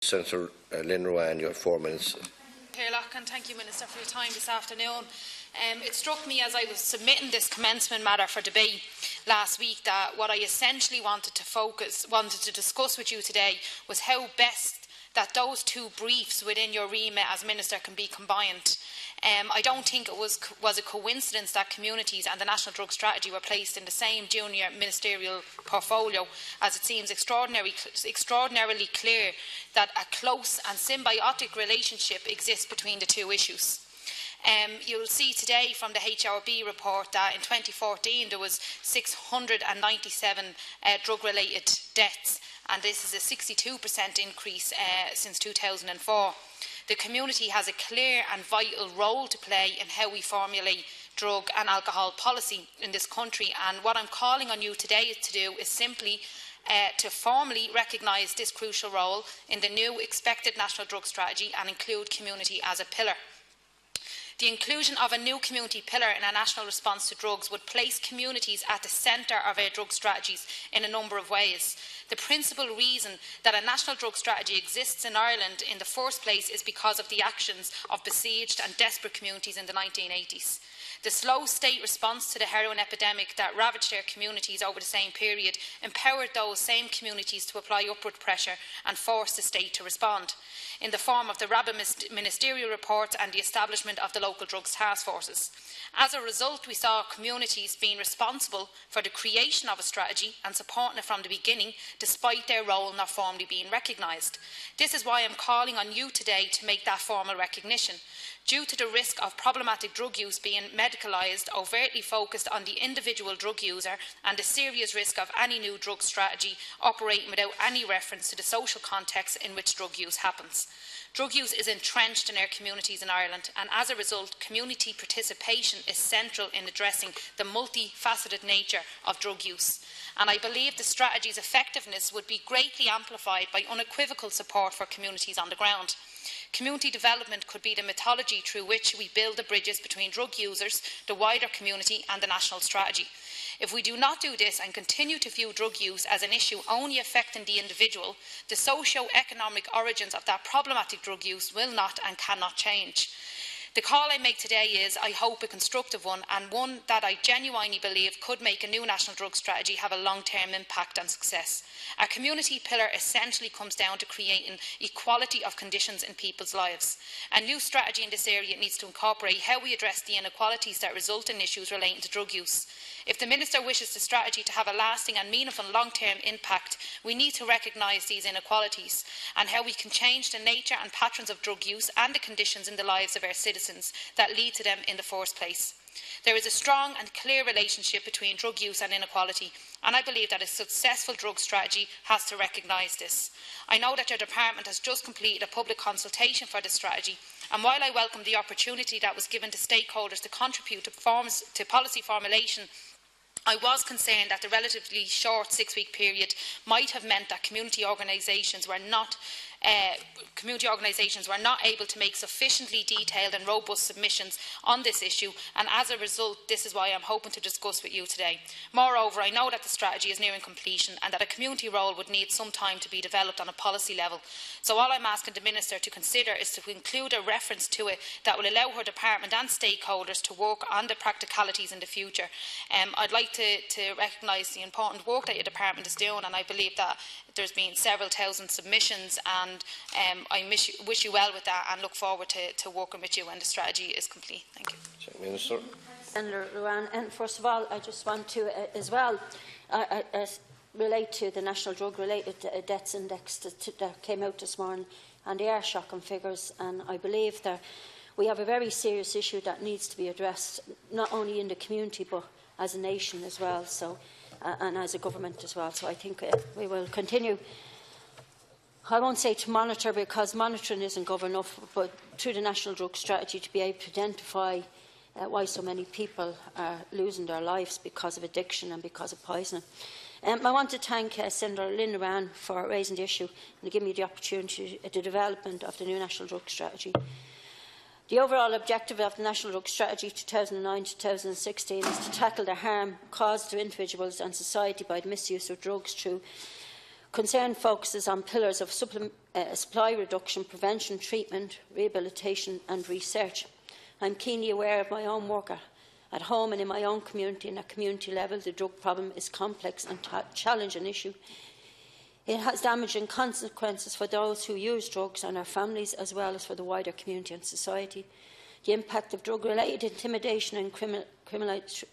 Senator Lynn Ruane, you have 4 minutes. And thank you, Minister, for your time this afternoon. It struck me as I was submitting this commencement matter for debate last week that what I essentially wanted to discuss with you today was how best that those two briefs within your remit as Minister can be combined. I don't think it was a coincidence that communities and the National Drug Strategy were placed in the same junior ministerial portfolio, as it seems extraordinarily clear that a close and symbiotic relationship exists between the two issues. You will see today from the HRB report that in 2014 there was 697 drug-related deaths, and this is a 62% increase since 2004. The community has a clear and vital role to play in how we formulate drug and alcohol policy in this country, and what I'm calling on you today to do is simply to formally recognise this crucial role in the new expected National Drug Strategy and include community as a pillar. The inclusion of a new community pillar in a national response to drugs would place communities at the centre of our drug strategies in a number of ways. The principal reason that a national drug strategy exists in Ireland in the first place is because of the actions of besieged and desperate communities in the 1980s. The slow state response to the heroin epidemic that ravaged their communities over the same period empowered those same communities to apply upward pressure and force the state to respond, in the form of the rapid ministerial reports and the establishment of the local drugs task forces. As a result, we saw communities being responsible for the creation of a strategy and supporting it from the beginning, despite their role not formally being recognised. This is why I am calling on you today to make that formal recognition. Due to the risk of problematic drug use being medicalised, overtly focused on the individual drug user, and the serious risk of any new drug strategy operating without any reference to the social context in which drug use happens. Drug use is entrenched in our communities in Ireland, and as a result, community participation is central in addressing the multifaceted nature of drug use. And I believe the strategy's effectiveness would be greatly amplified by unequivocal support for communities on the ground. Community development could be the methodology through which we build the bridges between drug users, the wider community and the national strategy. If we do not do this and continue to view drug use as an issue only affecting the individual, the socio-economic origins of that problematic drug use will not and cannot change. The call I make today is, I hope, a constructive one, and one that I genuinely believe could make a new national drug strategy have a long-term impact and success. A community pillar essentially comes down to creating equality of conditions in people's lives. A new strategy in this area needs to incorporate how we address the inequalities that result in issues relating to drug use. If the Minister wishes the strategy to have a lasting and meaningful long-term impact, we need to recognise these inequalities and how we can change the nature and patterns of drug use and the conditions in the lives of our citizens that lead to them in the first place. There is a strong and clear relationship between drug use and inequality, and I believe that a successful drug strategy has to recognise this. I know that your department has just completed a public consultation for this strategy, and while I welcome the opportunity that was given to stakeholders to contribute to policy formulation, I was concerned that the relatively short 6-week period might have meant that community organisations were not able to make sufficiently detailed and robust submissions on this issue, and as a result, this is why I am hoping to discuss with you today. Moreover, I know that the strategy is nearing completion and that a community role would need some time to be developed on a policy level. So all I am asking the Minister to consider is to include a reference to it that will allow her department and stakeholders to work on the practicalities in the future. I'd like to recognise the important work that your department is doing, and I believe that there's been several thousand submissions, and I wish you well with that and look forward to working with you when the strategy is complete. Thank you. Minister. Senator Ruane, and first of all, I just want to as well relate to the National Drug-related Deaths Index that came out this morning, and they are shocking figures, and I believe that we have a very serious issue that needs to be addressed, not only in the community but as a nation as well, so, and as a government as well. So I think we will continue, I won't say to monitor, because monitoring isn't good enough, but through the National Drug Strategy to be able to identify why so many people are losing their lives because of addiction and because of poisoning. I want to thank Senator Lynn Ruane for raising the issue and giving me the opportunity at the development of the new National Drug Strategy. The overall objective of the National Drug Strategy 2009-2016 is to tackle the harm caused to individuals and society by the misuse of drugs through concern focuses on pillars of supply reduction, prevention, treatment, rehabilitation and research. I am keenly aware of my own work at home and in my own community, and at community level the drug problem is a complex and challenging issue. It has damaging consequences for those who use drugs and our families, as well as for the wider community and society. The impact of drug-related intimidation and criminality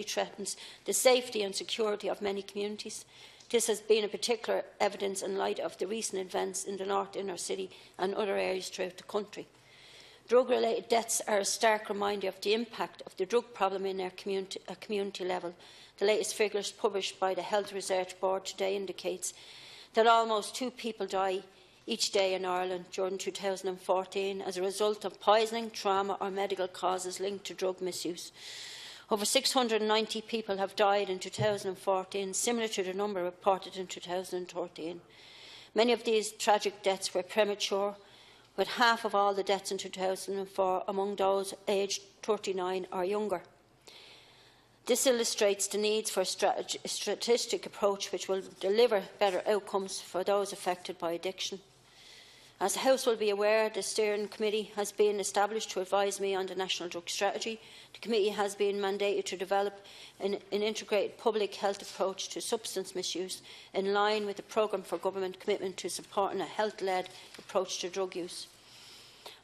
threatens the safety and security of many communities. This has been a particular evidence in light of the recent events in the North Inner City and other areas throughout the country. Drug-related deaths are a stark reminder of the impact of the drug problem in our community level. The latest figures published by the Health Research Board today indicates that almost 2 people die each day in Ireland during 2014 as a result of poisoning, trauma or medical causes linked to drug misuse. Over 690 people have died in 2014, similar to the number reported in 2013. Many of these tragic deaths were premature, with half of all the deaths in 2004 among those aged 39 or younger. This illustrates the need for a strategic approach which will deliver better outcomes for those affected by addiction. As the House will be aware, the Steering Committee has been established to advise me on the National Drug Strategy. The Committee has been mandated to develop an integrated public health approach to substance misuse in line with the Programme for Government commitment to supporting a health-led approach to drug use.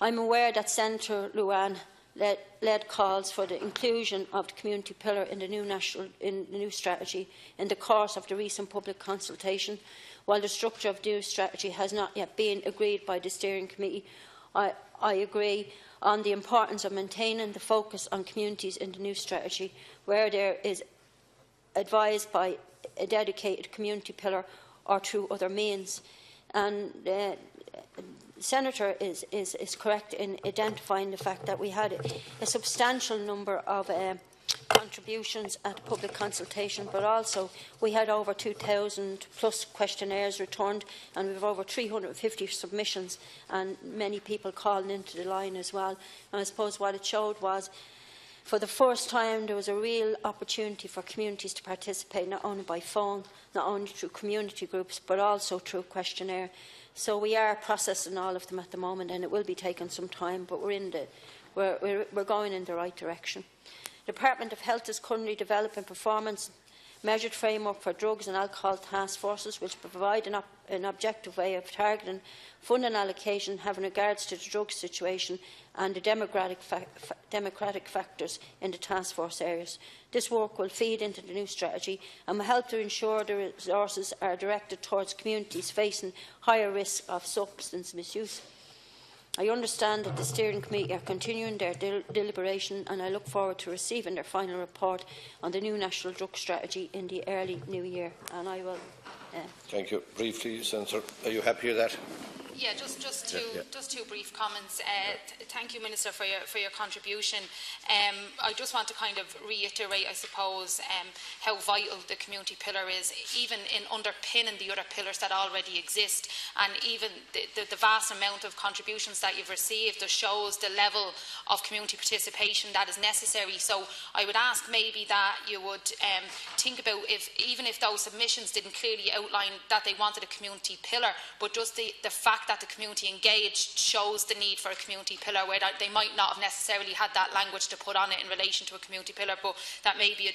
I am aware that Senator Ruane led calls for the inclusion of the community pillar in the new strategy in the course of the recent public consultation. While the structure of the new strategy has not yet been agreed by the Steering Committee, I agree on the importance of maintaining the focus on communities in the new strategy, where there is advised by a dedicated community pillar or through other means. And the Senator is correct in identifying the fact that we had a substantial number of contributions at the public consultation, but also we had over 2,000 plus questionnaires returned, and we have over 350 submissions and many people calling into the line as well. And I suppose what it showed was, for the first time, there was a real opportunity for communities to participate, not only by phone, not only through community groups, but also through questionnaire. So we are processing all of them at the moment, and it will be taking some time, but we're going in the right direction. The Department of Health is currently developing performance measured framework for drugs and alcohol task forces, which provide an objective way of targeting funding allocation having regards to the drug situation and the democratic factors in the task force areas. This work will feed into the new strategy and will help to ensure the resources are directed towards communities facing higher risk of substance misuse. I understand that the Steering Committee are continuing their deliberation, and I look forward to receiving their final report on the new National Drug Strategy in the early new year. And I will. Thank you. Briefly, Senator, are you happy with that? Yeah, just two brief comments. Thank you, Minister, for your contribution. I just want to kind of reiterate, I suppose, how vital the community pillar is, even in underpinning the other pillars that already exist, and even the vast amount of contributions that you've received that shows the level of community participation that is necessary. So I would ask maybe that you would think about, even if those submissions didn't clearly outline that they wanted a community pillar, but just the fact that the community engaged shows the need for a community pillar, where they might not have necessarily had that language to put on it in relation to a community pillar, but that maybe you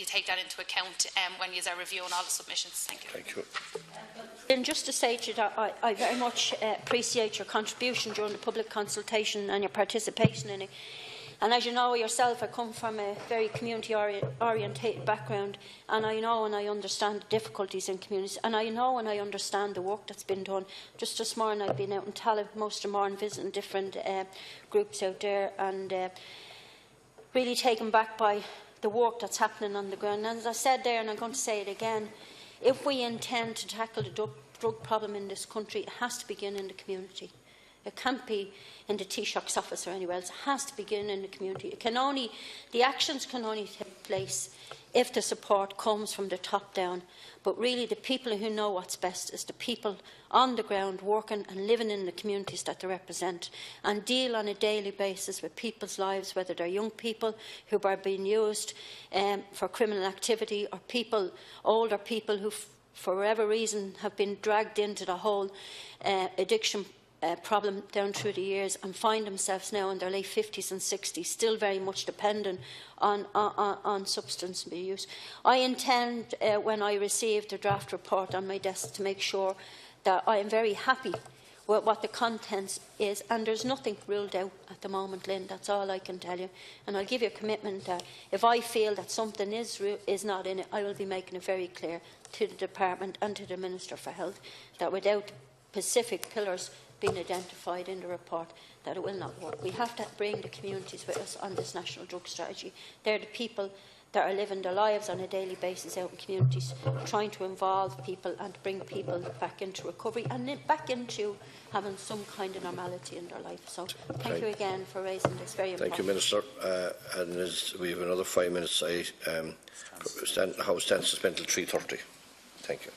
take that into account when you are reviewing all the submissions. Thank you. Thank you. And just to say to you that I very much appreciate your contribution during the public consultation and your participation in it. And as you know yourself, I come from a very community-orientated background, and I know and I understand the difficulties in communities, and I know and I understand the work that's been done. Just this morning I've been out in Tallaght most of the morning visiting different groups out there, and really taken back by the work that's happening on the ground. And as I said there, and I'm going to say it again, if we intend to tackle the drug problem in this country, it has to begin in the community. It can't be in the Taoiseach's office or anywhere else. It has to begin in the community. The actions can only take place if the support comes from the top down. But really, the people who know what's best is the people on the ground working and living in the communities that they represent, and deal on a daily basis with people's lives, whether they're young people who are being used for criminal activity, or older people who for whatever reason, have been dragged into the whole addiction problem down through the years and find themselves now in their late 50s and 60s, still very much dependent on substance abuse. I intend, when I receive the draft report on my desk, to make sure that I am very happy with what the contents is, and there's nothing ruled out at the moment, Lynn. That's all I can tell you. And I'll give you a commitment that if I feel that something is not in it, I will be making it very clear to the Department and to the Minister for Health that without specific pillars being identified in the report, that it will not work. We have to bring the communities with us on this national drug strategy. They're the people that are living their lives on a daily basis out in communities, trying to involve people and bring people back into recovery and back into having some kind of normality in their life. So thank you again for raising this very important. Thank you, Minister. And as we have another 5 minutes, the House stands suspended until 3:30. Thank you.